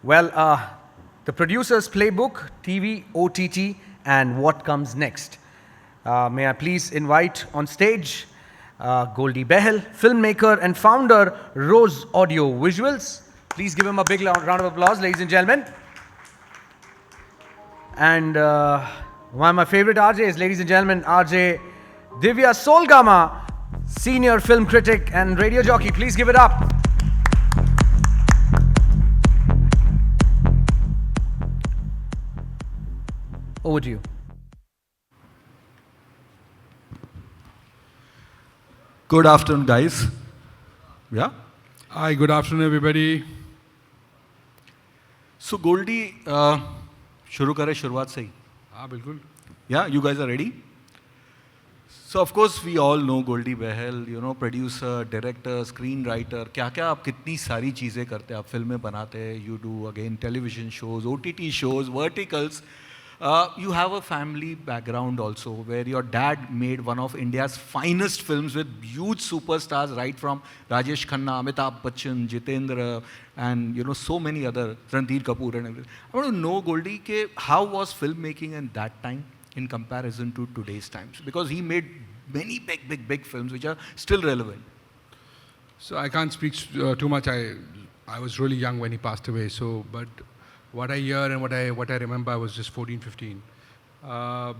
Well, the producers Playbook, TV, OTT, and what comes next. May I please invite on stage Goldie Behl, filmmaker and founder, Rose Audio Visuals. Please give him a big round of applause, ladies and gentlemen. And one of my favorite RJs, ladies and gentlemen, RJ Divya Solgama, senior film critic and radio jockey. Please give it up. Over to you. Good afternoon, guys. Yeah? Hi, good afternoon, everybody. So, Goldie, शुरू करें शुरुआत से ही. हाँ, बिल्कुल. Yeah, you guys are ready? So, of course, we all know Goldie Behl, producer, director, screenwriter. क्या-क्या आप कितनी सारी चीज़ें करते हैं, आप फिल्में बनाते हैं, you do again television shows, OTT shows, verticals. You have a family background also, where your dad made one of India's finest films with huge superstars, right from Rajesh Khanna, Amitabh Bachchan, Jitendra, and so many other, Ranbir Kapoor and everything. I want to know, Goldie, how was filmmaking in that time in comparison to today's times? Because he made many big films which are still relevant. So I can't speak too much. I was really young when he passed away. So, but what I hear and what I remember, I was just 14, 15. Are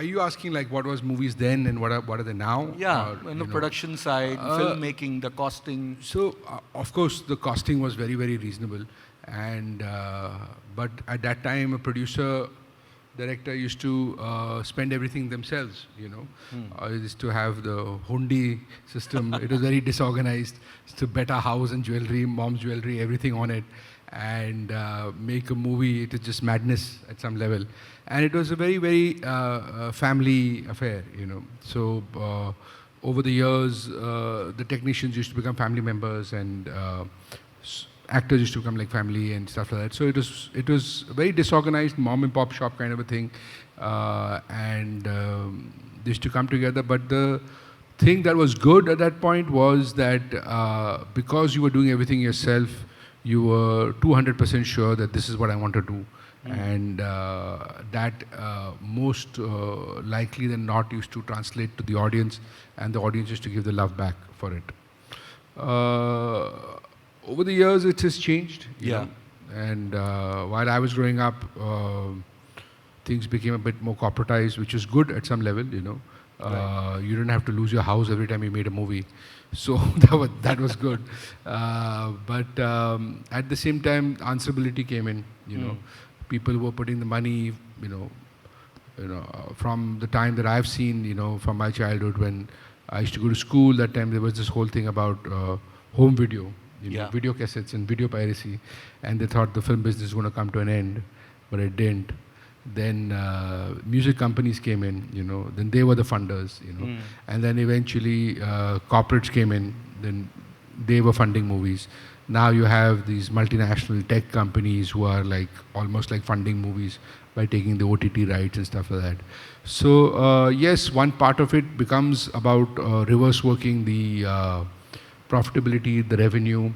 you asking like what was movies then and what are they now? Yeah, or, on the production side, filmmaking, the costing. So, of course, the costing was very, very reasonable. And but at that time, a producer, director used to spend everything themselves, used to have the hundi system. It was very disorganized. To bet a house and jewelry, mom's jewelry, everything on it, and make a movie. It is just madness at some level. And it was a very, very family affair, So over the years, the technicians used to become family members, and actors used to become like family and stuff like that. So it was a very disorganized mom and pop shop kind of a thing, and they used to come together. But the thing that was good at that point was that because you were doing everything yourself, you were 200% sure that this is what I want to do. And that most likely than not used to translate to the audience, and the audience used to give the love back for it. Over the years, it has changed. You know? And while I was growing up, things became a bit more corporatized, which is good at some level, Right. You didn't have to lose your house every time you made a movie. So that was good. But at the same time, answerability came in, People were putting the money, from the time that I've seen, from my childhood when I used to go to school, that time there was this whole thing about home video. Video cassettes and video piracy, and they thought the film business was going to come to an end, but it didn't. Then music companies came in, then they were the funders, and then eventually corporates came in, then they were funding movies. Now you have these multinational tech companies who are like almost like funding movies by taking the OTT rights and stuff like that. So yes, one part of it becomes about reverse working the profitability, the revenue,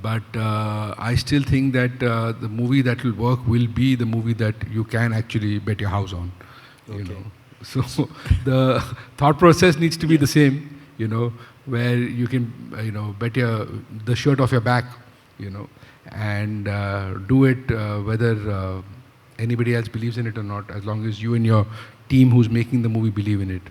but I still think that the movie that will work will be the movie that you can actually bet your house on. So the thought process needs to be the same, where you can, bet the shirt off your back, and do it whether anybody else believes in it or not, as long as you and your team who's making the movie believe in it,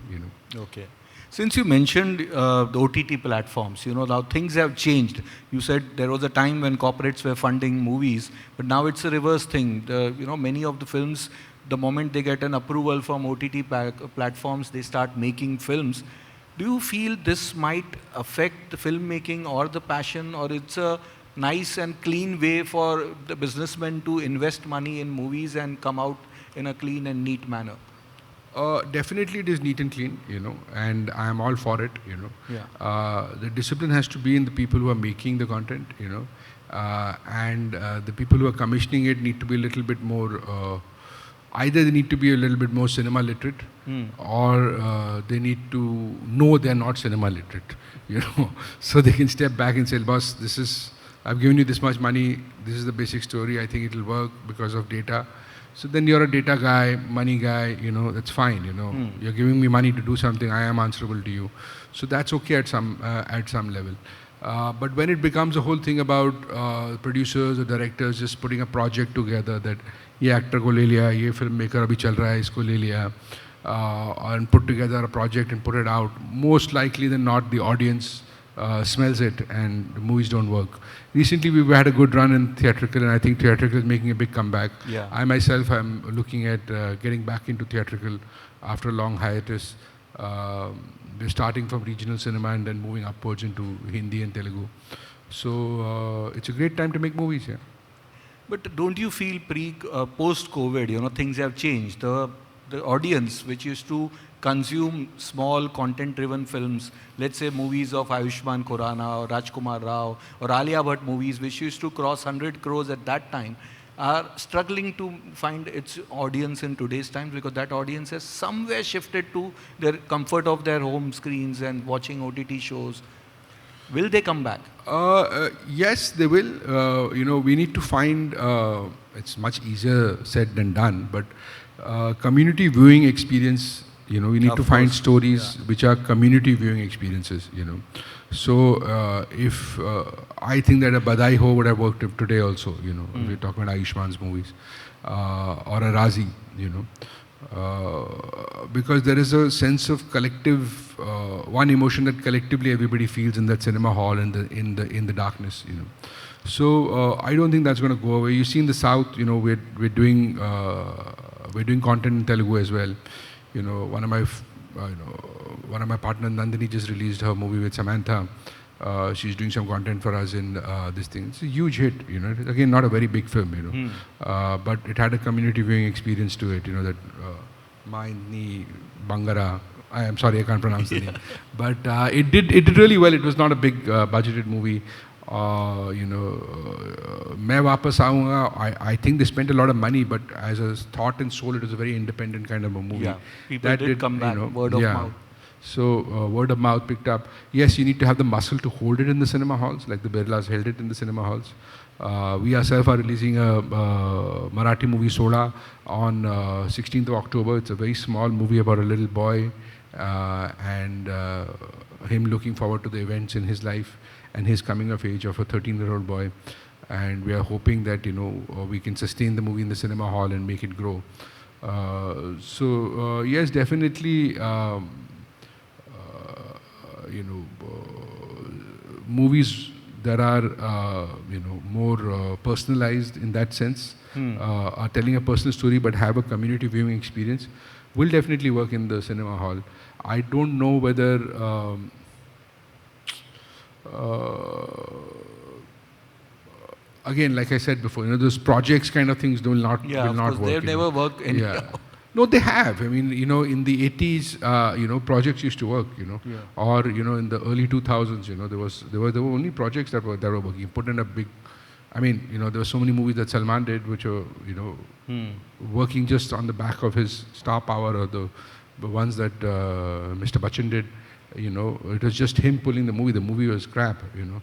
Okay. Since you mentioned the OTT platforms, now things have changed. You said there was a time when corporates were funding movies, but now it's a reverse thing. Many of the films, the moment they get an approval from OTT platforms, they start making films. Do you feel this might affect the filmmaking or the passion, or it's a nice and clean way for the businessmen to invest money in movies and come out in a clean and neat manner? Definitely it is neat and clean, and I am all for it, The discipline has to be in the people who are making the content, and the people who are commissioning it need to be a little bit more either they need to be a little bit more cinema literate, or they need to know they're not cinema literate, you know, so they can step back and say, boss, I've given you this much money, this is the basic story, I think it'll work because of data. So then you're a data guy, money guy, you know, that's fine, you know. You're giving me money to do something, I am answerable to you. So that's okay at some level. But when it becomes a whole thing about producers or directors just putting a project together that ye actor ko le liya, ye filmmaker abhi chal raha hai, isko le liya, and put together a project and put it out, most likely than not the audience smells it and the movies don't work. Recently we've had a good run in theatrical, and I think theatrical is making a big comeback. Yeah. I myself am looking at getting back into theatrical after a long hiatus. We're starting from regional cinema and then moving upwards into Hindi and Telugu. So it's a great time to make movies, yeah. But don't you feel post-COVID, you know, things have changed. The audience which used to consume small content-driven films, let's say movies of Ayushmann Khurrana or Rajkumar Rao or Alia Bhatt movies, which used to cross 100 crores at that time, are struggling to find its audience in today's times, because that audience has somewhere shifted to their comfort of their home screens and watching OTT shows. Will they come back? Yes, they will. You know, we need to find, it's much easier said than done, but community viewing experience, you know, we need to find stories which are community viewing experiences, you know. So if I think that a Badai Ho would have worked today also, you know, if we're talking about Ayushman's movies, or a Razi, you know, because there is a sense of collective, one emotion that collectively everybody feels in that cinema hall in the darkness, you know. So I don't think that's going to go away. You see in the South, you know, we're doing content in Telugu as well. You know, one of my partners, Nandini, just released her movie with Samantha. She's doing some content for us in this thing. It's a huge hit, you know. Again, not a very big film, you know, but it had a community viewing experience to it. You know, that Maini Bangara. I am sorry, I can't pronounce the name, but it did really well. It was not a big budgeted movie. You know, मैं वापस आऊँगा. I think they spent a lot of money, but as a thought and soul, it was a very independent kind of a movie. Yeah, people did come back, you know, word of mouth. So word of mouth picked up. Yes, you need to have the muscle to hold it in the cinema halls, like the Birlas held it in the cinema halls. We ourselves are releasing a Marathi movie, Soda, on 16th of October. It's a very small movie about a little boy and him looking forward to the events in his life and his coming of age of a 13-year-old boy. And we are hoping that, you know, we can sustain the movie in the cinema hall and make it grow. So yes, definitely, you know, movies that are, you know, more personalized in that sense, are telling a personal story but have a community viewing experience, will definitely work in the cinema hall. I don't know whether again, like I said before, you know, those projects kind of things will not work. They've never worked anyhow. Yeah. No, they have. I mean, you know, in the 80s, you know, projects used to work, you know, or, you know, in the early 2000s, you know, there were only projects that were working. Put in a big, I mean, you know, there were so many movies that Salman did which were, you know, working just on the back of his star power, or the ones that Mr. Bachchan did. You know, it was just him pulling the movie. The movie was crap, you know.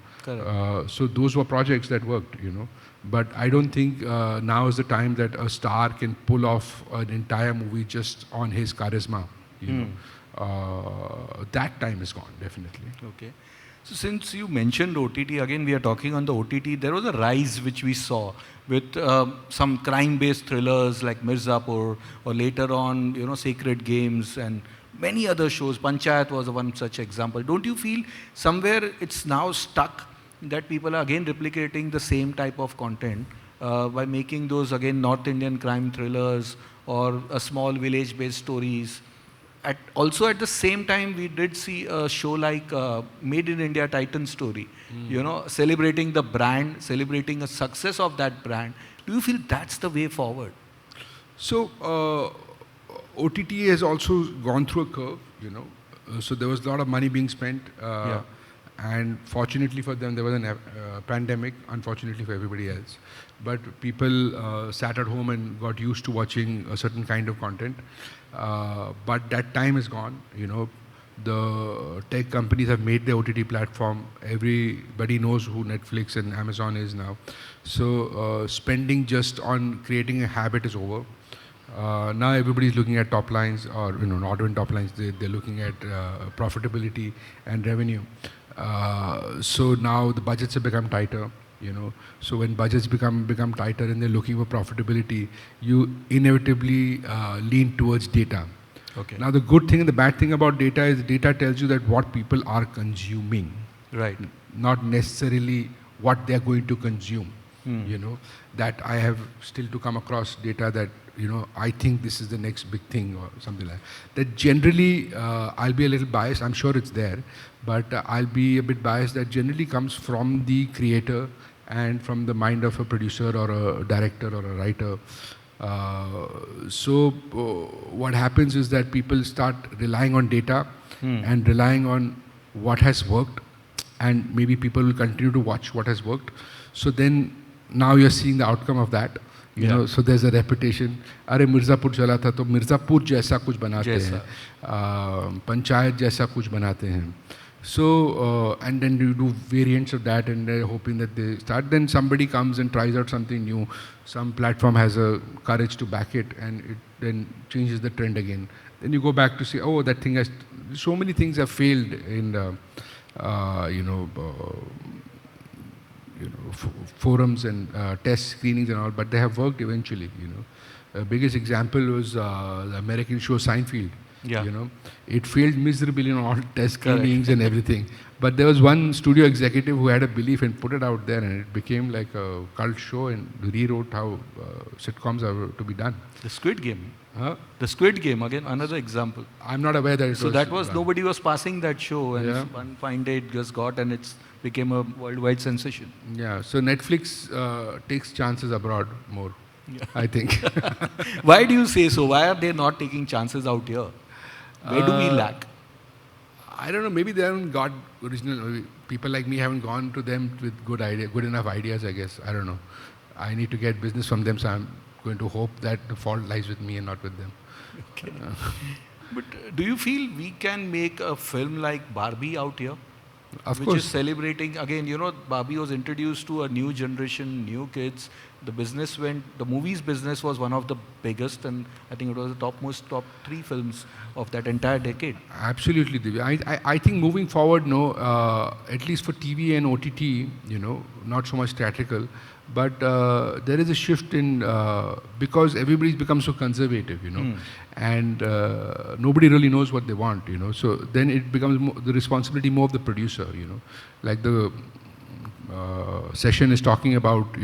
So those were projects that worked, you know. But I don't think now is the time that a star can pull off an entire movie just on his charisma, you know. That time is gone, definitely. Okay. So since you mentioned OTT, again we are talking on the OTT, there was a rise which we saw with some crime-based thrillers like Mirzapur, or later on, you know, Sacred Games and many other shows. Panchayat was one such example. Don't you feel somewhere it's now stuck that people are again replicating the same type of content by making those again North Indian crime thrillers or small village-based stories? Also at the same time, we did see a show like Made in India Titan Story, you know, celebrating the brand, celebrating a success of that brand. Do you feel that's the way forward? So OTT has also gone through a curve, you know. So there was a lot of money being spent, And fortunately for them, there was a pandemic, unfortunately for everybody else. But people sat at home and got used to watching a certain kind of content. But that time is gone, The tech companies have made their OTT platform. Everybody knows who Netflix and Amazon is now. So spending just on creating a habit is over. Now everybody's looking at top lines, or not even top lines. They're looking at profitability and revenue. So now the budgets have become tighter. So when budgets become tighter and they're looking for profitability, you inevitably lean towards data. Okay. Now the good thing and the bad thing about data is data tells you that what people are consuming, Right. not necessarily what they're going to consume. That I have still to come across data that I think this is the next big thing or something like that. Generally I'll be a little biased. I'm sure it's there, but I'll be a bit biased. That generally comes from the creator and from the mind of a producer or a director or a writer. So what happens is that people start relying on data and relying on what has worked, and maybe people will continue to watch what has worked. So then now you're seeing the outcome of that. So there's a reputation. अरे मिर्ज़ापुर चला था तो मिर्ज़ापुर जैसा कुछ बनाते हैं, पंचायत जैसा कुछ बनाते हैं. So and then you do variants of that, and they're hoping that they start. Then somebody comes and tries out something new. Some platform has a courage to back it, and it then changes the trend again. Then you go back to say, oh, that thing has. So many things have failed in forums and test screenings and all, but they have worked eventually. Biggest example was the American show Seinfeld. Yeah. It failed miserably in all test screenings and everything. But there was one studio executive who had a belief and put it out there, and it became like a cult show and rewrote how sitcoms are to be done. The Squid Game. Huh? The Squid Game, again, another example. I'm not aware that it So was... that was, nobody was passing that show, and Yeah. one fine day it just got, and it's became a worldwide sensation. Yeah, so Netflix takes chances abroad more, I think. Why do you say so? Why are they not taking chances out here? Where do we lack? I don't know, maybe they haven't got original... People like me haven't gone to them with good enough ideas, I guess. I don't know. I need to get business from them, so I'm going to hope that the fault lies with me and not with them. Okay. But do you feel we can make a film like Barbie out here? Of Which course. is celebrating, again, Barbie was introduced to a new generation, new kids. The movies business was one of the biggest, and I think it was the top 3 films of that entire decade. Absolutely, Divya. I think moving forward, at least for TV and OTT, not so much theatrical, but there is a shift in, because everybody's become so conservative, and nobody really knows what they want, so then it becomes the responsibility more of the producer, like the session is talking about,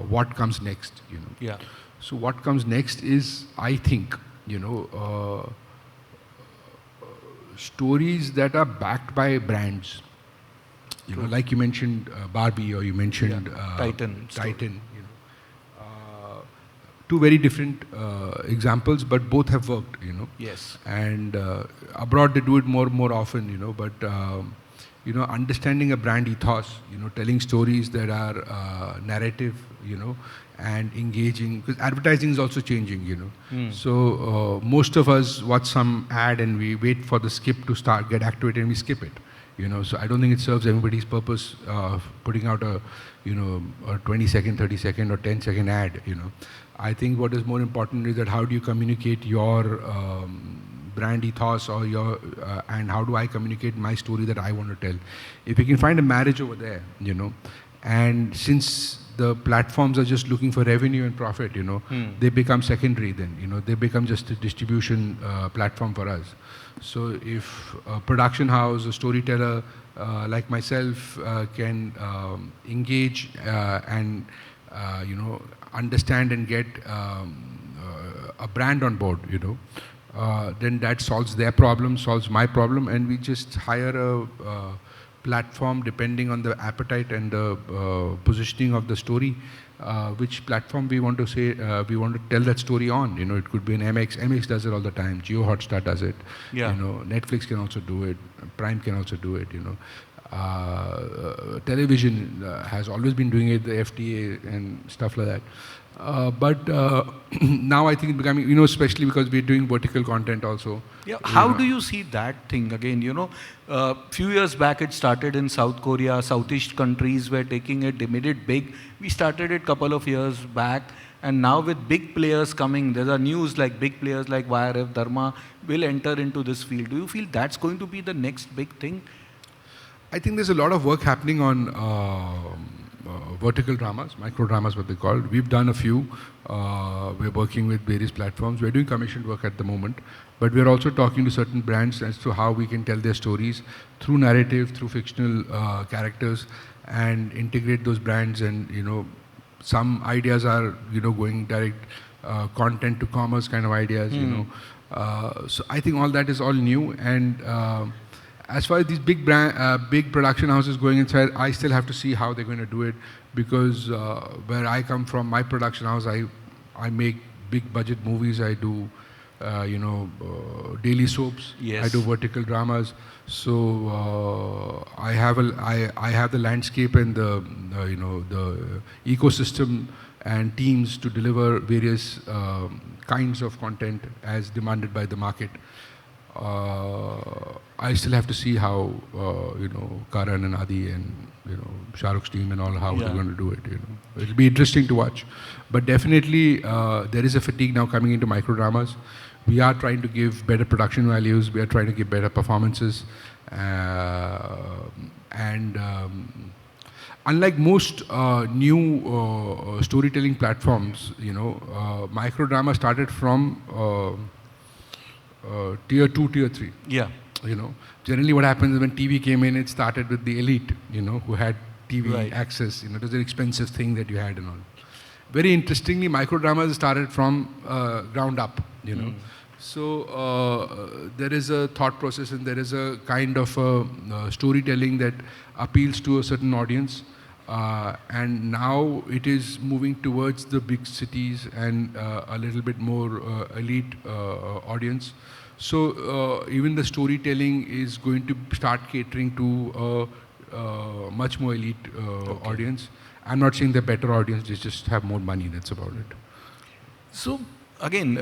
what comes next, Yeah. So what comes next is, I think, stories that are backed by brands. Like you mentioned Barbie, or you mentioned Titan. Titan. Two very different examples, but both have worked. Yes. And abroad they do it more often. But understanding a brand ethos, telling stories that are narrative, and engaging, because advertising is also changing, So most of us watch some ad and we wait for the skip to get activated, and we skip it. So I don't think it serves everybody's purpose putting out a 20-second, 30-second or 10-second ad. I think what is more important is that how do you communicate your brand ethos, or your and how do I communicate my story that I want to tell. If we can find a marriage over there, and since the platforms are just looking for revenue and profit, they become secondary then, they become just a distribution platform for us. So if a production house, a storyteller like myself can engage and, understand and get a brand on board, then that solves their problem, solves my problem, and we just hire a platform depending on the appetite and the positioning of the story, which platform we want to say, we want to tell that story on. You know, it could be an MX. MX does it all the time. Geo Hotstar does it. Yeah. You know, Netflix can also do it. Prime can also do it. You know, television has always been doing it. The FTA and stuff like that. But now I think it's becoming, you know, especially because we're doing vertical content also. Yeah. How do you see that thing again? You know, few years back it started in South Korea. Southeast countries were taking it. They made it big. We started it couple of years back, and now with big players coming, there are news like big players like YRF, Dharma will enter into this field. Do you feel that's going to be the next big thing? I think there's a lot of work happening on vertical dramas, micro dramas, what they call. We've done a few. We're working with various platforms. We're doing commissioned work at the moment, but we're also talking to certain brands as to how we can tell their stories through narrative, through fictional characters, and integrate those brands. And you know, some ideas are, you know, going direct content to commerce kind of ideas. You know, so I think all that is all new. And as far as these big big production houses going inside, I still have to see how they're going to do it, because where I come from, my production house, I make big budget movies. I do, you know, daily soaps. Yes. I do vertical dramas. So I have the landscape and the you know, the ecosystem and teams to deliver various kinds of content as demanded by the market. I still have to see how, you know, Karan and Adi and, you know, Shah Rukh's team and all, how they're going to do it, you know. It'll be interesting to watch. But definitely, there is a fatigue now coming into micro dramas. We are trying to give better production values. We are trying to give better performances. Unlike most new storytelling platforms, you know, micro drama started from tier 2, tier 3. Yeah. You know, generally what happens is when TV came in, it started with the elite, you know, who had TV access. You know, it was an expensive thing that you had and all. Very interestingly, micro dramas started from ground up, you know. So there is a thought process and there is a kind of storytelling that appeals to a certain audience. And now it is moving towards the big cities and a little bit more elite audience. So even the storytelling is going to start catering to a much more elite audience. I'm not saying they're better audience, they just have more money, that's about it. So again,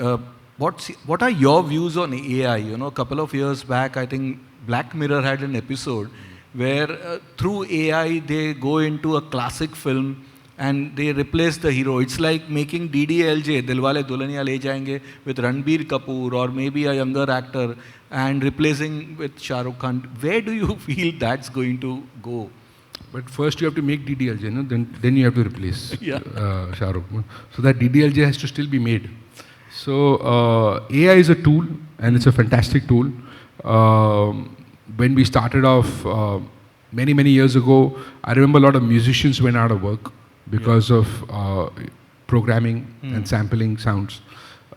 what are your views on AI? You know, a couple of years back, I think Black Mirror had an episode where through AI they go into a classic film and they replace the hero. It's like making DDLJ, Dilwale Dulhaniya Le Jayenge, with Ranbir Kapoor or maybe a younger actor and replacing with Shah Rukh Khan. Where do you feel that's going to go? But first you have to make DDLJ, no? Then you have to replace Shah Rukh. So that DDLJ has to still be made. So AI is a tool, and it's a fantastic tool. When we started off many years ago, I remember a lot of musicians went out of work because of programming and sampling sounds.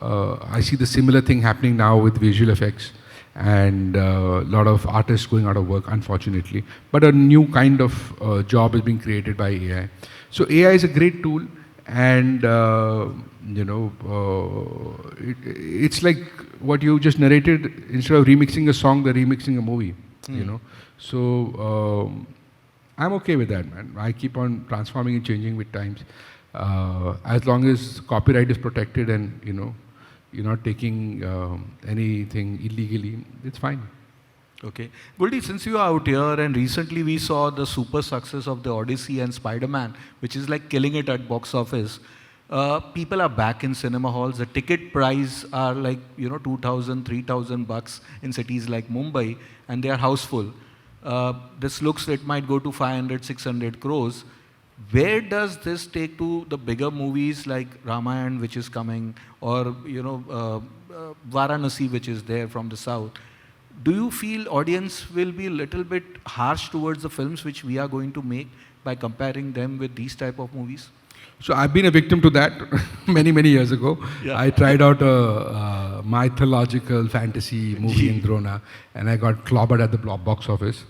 I see the similar thing happening now with visual effects, and a lot of artists going out of work, unfortunately. But a new kind of job is being created by AI. So AI is a great tool, and you know, it's like what you just narrated. Instead of remixing a song, they're remixing a movie. You know, so I'm okay with that, man. I keep on transforming and changing with times, as long as copyright is protected and, you know, you're not taking anything illegally, it's fine. Okay. Goldie, since you are out here and recently we saw the super success of the Odyssey and Spider-Man, which is like killing it at box office, people are back in cinema halls. The ticket price are like, you know, 2,000, 3,000 bucks in cities like Mumbai, and they are houseful. This looks it might go to 500, 600 crores. Where does this take to the bigger movies like Ramayan, which is coming, or, you know, Varanasi, which is there from the south? Do you feel audience will be a little bit harsh towards the films which we are going to make by comparing them with these type of movies? So I've been a victim to that many years ago. Yeah. I tried out a mythological fantasy movie in Drona, and I got clobbered at the box office.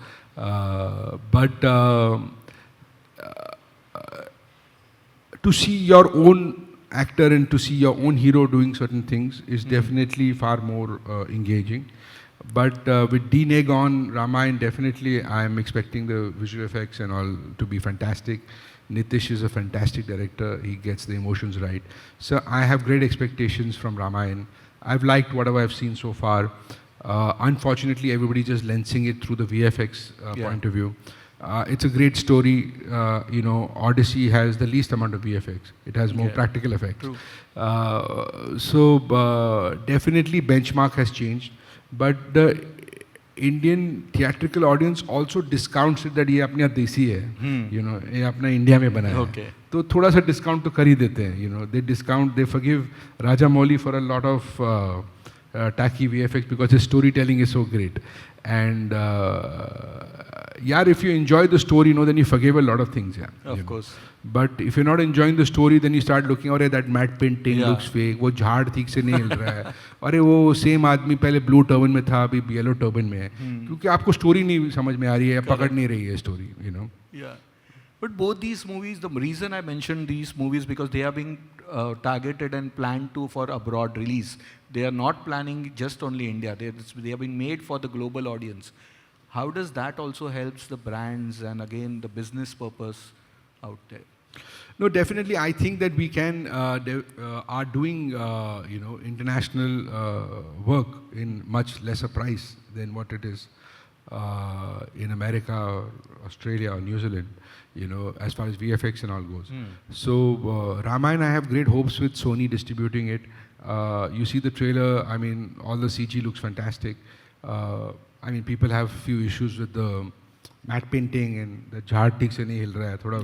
to see your own actor and to see your own hero doing certain things is definitely far more engaging. But with D-Neg on Ramayana, definitely I am expecting the visual effects and all to be fantastic. Nitish is a fantastic director. He gets the emotions right. So I have great expectations from Ramayana. I've liked whatever I've seen so far. Unfortunately, everybody just lensing it through the VFX point of view. It's a great story. Odyssey has the least amount of VFX. It has more practical effects. Definitely benchmark has changed. But the Indian theatrical audience also discounts it that ये अपने यहाँ देसी है, ये अपना India में बना है. तो थोड़ा सा discount तो कर ही देते हैं, they discount, they forgive Rajamouli for a lot of tacky VFX because his storytelling is so great. And if you enjoy the story, then you forgive a lot of things. Of course. But if you're not enjoying the story, then you start looking, अरे that matte painting looks fake, वो झाड़ ठीक से नहीं हिल रहा है, अरे वो same आदमी पहले blue turban में था, अभी yellow turban में है, क्योंकि आपको story नहीं समझ में आ रही है या पकड़ नहीं रही है story, Yeah. But both these movies, the reason I mentioned these movies because they are being targeted and planned for abroad release. They are not planning just only India. They are being made for the global audience. How does that also helps the brands and again the business purpose out there? No, definitely. I think that we can are doing international work in much lesser price than what it is in America, or Australia, or New Zealand. As far as VFX and all goes. So Ramayana, I have great hopes with Sony distributing it. You see the trailer. I mean, all the CG looks fantastic. People have few issues with the matte painting and the झाड़ ठीक से नहीं हिल रहा है, थोड़ा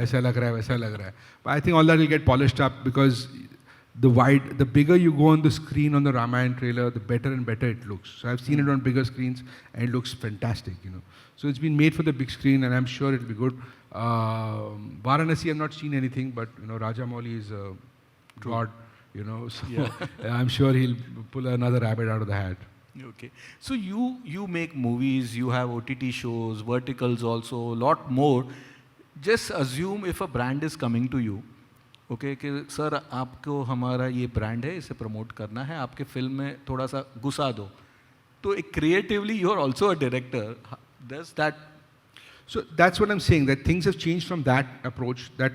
ऐसा लग रहा है, वैसा लग रहा है. But I think all that will get polished up because the bigger you go on the screen on the Ramayana trailer, the better and better it looks. So I've seen it on bigger screens and it looks fantastic. So it's been made for the big screen and I'm sure it'll be good. Varanasi, I've not seen anything, but Rajamouli is a god, so I'm sure he'll pull another rabbit out of the hat. Okay. So you make movies, you have OTT shows, verticals also, a lot more. Just assume if a brand is coming to you, okay, कि sir आपको हमारा ये brand है, इसे promote करना है, आपके film में थोड़ा सा घुसा दो. तो creatively you are also a director. Does that? So that's what I'm saying, that things have changed from that approach, that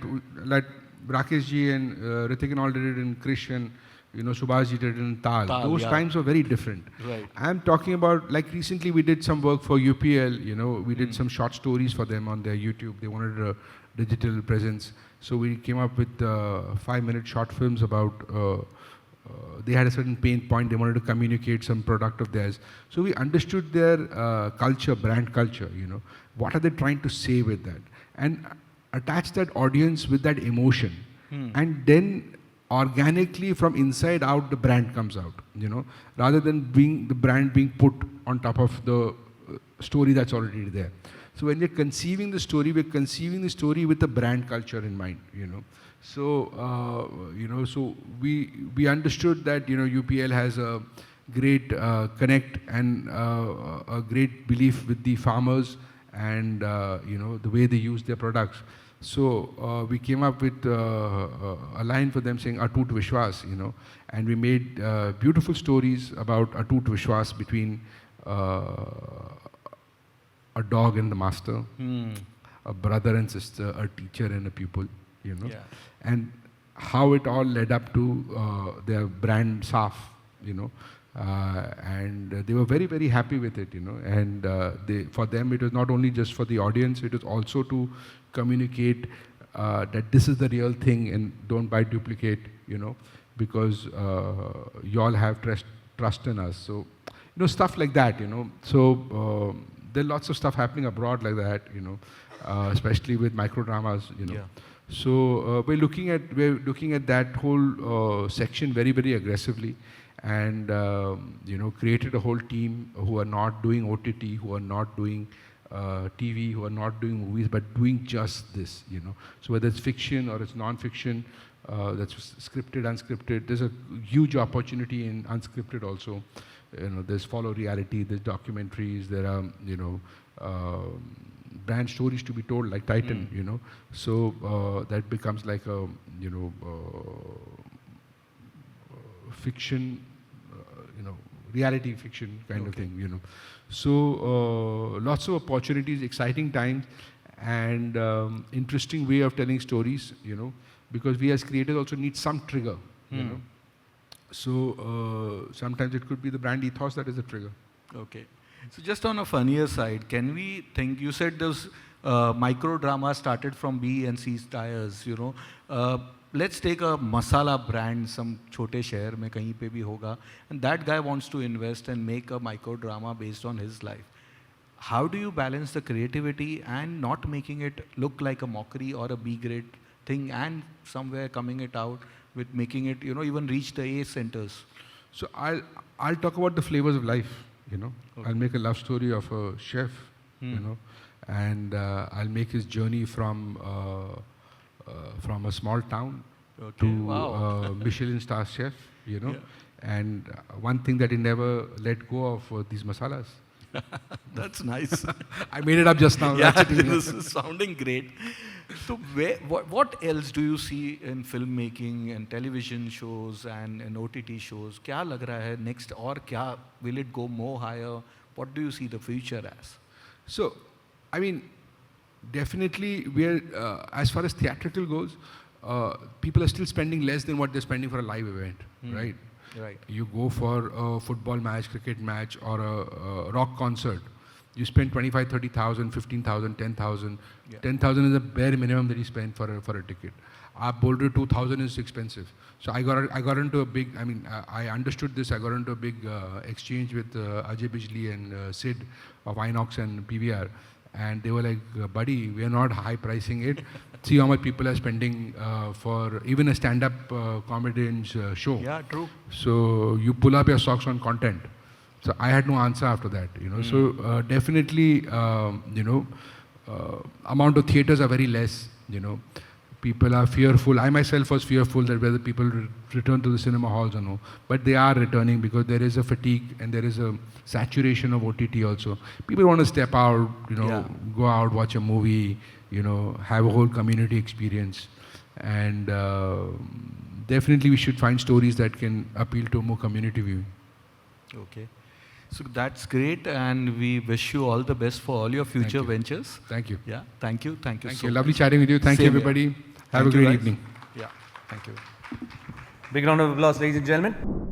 Rakesh ji and Ritik and all did it in Krish and Subhash ji did it in Tal. Those times were very different. Right. I'm talking about, like recently we did some work for UPL, we did some short stories for them on their YouTube. They wanted a digital presence. So we came up with 5-minute short films about, they had a certain pain point, they wanted to communicate some product of theirs. So we understood their culture, brand culture, what are they trying to say with that? And attach that audience with that emotion. And then organically from inside out, the brand comes out, rather than the brand being put on top of the story that's already there. So when we're conceiving the story with the brand culture in mind, So, so we understood that, UPL has a great connect and a great belief with the farmers and, the way they use their products. So we came up with a line for them saying Atut Vishwas, and we made beautiful stories about Atut Vishwas between a dog and the master, a brother and sister, a teacher and a pupil, and how it all led up to their brand Saf, and they were very, very happy with it, and for them it was not only just for the audience, it was also to communicate that this is the real thing and don't buy duplicate, because you all have trust in us. So, stuff like that, So there are lots of stuff happening abroad like that, especially with microdramas, So we're looking at that whole section very, very aggressively, and created a whole team who are not doing OTT, who are not doing TV, who are not doing movies, but doing just this, So whether it's fiction or it's non-fiction, that's scripted, unscripted, there's a huge opportunity in unscripted also. There's follow reality, there's documentaries, there are, brand stories to be told, like Titan, you know. So that becomes like a, you know, fiction, you know, reality fiction kind of thing, you know. So lots of opportunities, exciting times, and interesting way of telling stories, you know, because we as creators also need some trigger, you know. So sometimes it could be the brand ethos that is the trigger. Okay. So just on a funnier side, can we think, you said those micro drama started from B and C tires, you know. Let's take a masala brand, some छोटे शहर में कहीं पे भी होगा, and that guy wants to invest and make a micro drama based on his life. How do you balance the creativity and not making it look like a mockery or a B grade thing, and somewhere coming it out with making it, you know, even reach the A centers? So I'll talk about the flavors of life, you know. Okay. I'll make a love story of a chef, you know, and I'll make his journey from a small town to Michelin star chef, you know. Yeah. And one thing that he never let go of were these masalas. That's nice. I made it up just now. Yeah, That's it, this is sounding great. So what else do you see in filmmaking and television shows and in OTT shows? क्या लग रहा है next, और क्या will it go more higher? What do you see the future as? So, I mean, definitely we're, as far as theatrical goes, people are still spending less than what they're spending for a live event, right? Right. You go for a football match, cricket match, or a rock concert. You spend 25, 30,000, 15,000, 10,000. Yeah. 10,000 is the bare minimum that you spend for a ticket. Our boulder 2,000 is expensive. So I got into a big, I mean, I understood this. I got into a big exchange with Ajay Bijli and Sid of Inox and PVR. And they were like, buddy, we are not high pricing it. See how much people are spending for even a stand-up comedian's show. Yeah, true. So you pull up your socks on content. So I had no answer after that, you know. So definitely, you know, amount of theaters are very less, you know. People are fearful. I myself was fearful that whether people return to the cinema halls or no. But they are returning because there is a fatigue and there is a saturation of OTT also. People want to step out, you know, go out, watch a movie, you know, have a whole community experience. And definitely we should find stories that can appeal to more community viewing. Okay. So that's great, and we wish you all the best for all your future ventures. Thank you. Yeah, thank you. Thank you Thank so you. much. Lovely chatting with you. Thank you, Same here. everybody. Have Thank a you, great guys. evening. Yeah, thank you. Big round of applause, ladies and gentlemen.